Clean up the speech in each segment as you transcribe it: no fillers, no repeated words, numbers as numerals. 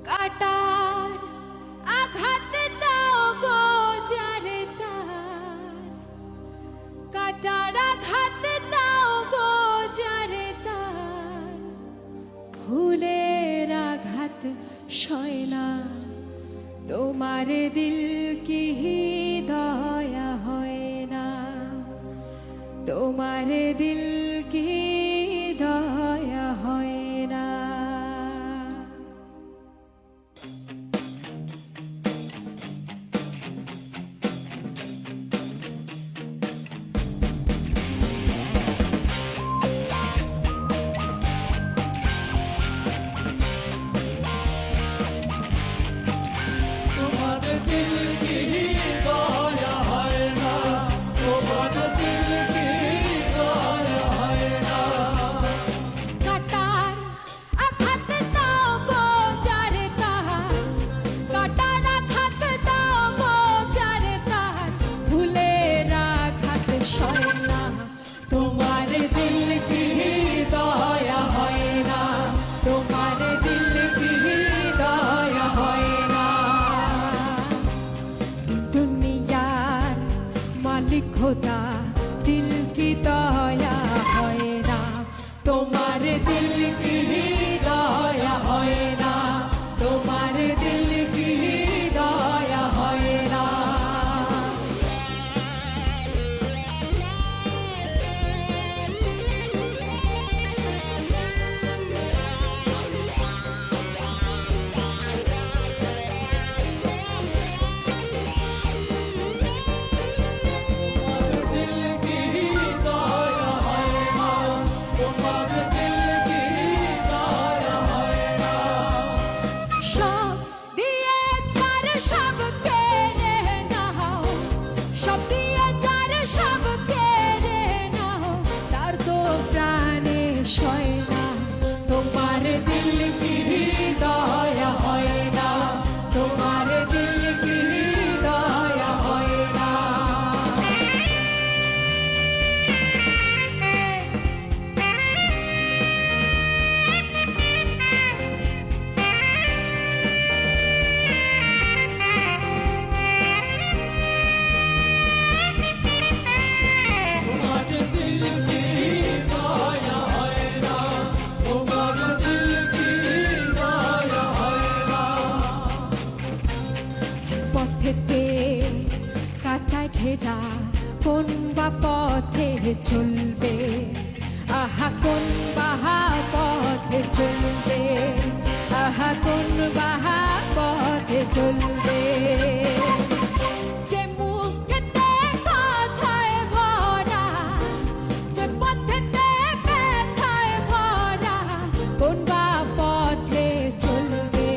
কাটার আঘাত দাও গো যারে তার, কাটার আঘাত দাও গো যারে তার, ফুলের আঘাত সয় না তোমার দিল কি দয়া হয় না, তোমার দিল কি দয়া হয় না। তোমার দিল কি দয়া হয় না, তোমার দিল কি দয়া হয় না। দুনিয়ার মালিক খোদা দিল কি দয়া হয় না, তোমার দিল কি দয়া হয় না, তোমার দিল কি দয়া হয় না। তোমার দিল কি দয়া হয় না, তোমার দিল কি দয়া হয় না। পথেতে কাঁটায় ঘেরা কোন বা পথে চলবে, আহা কোন বাহা পথে চলবে, আহা কোন বাহা পথে চলবে। যে মুখেতে কথায় ভরা, যে পথেতে ব্যথায় ভরা, কোন বা পথে চলবে,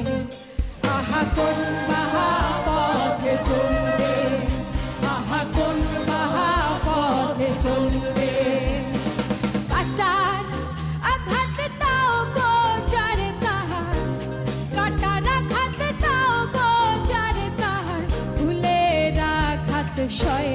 আহা কোন বাহা পথে চলবে, আহা কোন বাহা পথে চলবে। কাটার আঘাত দাও গো যারে তাহার, কাটার আঘাত দাও গো যারে তাহার, ফুলের আঘাত সয়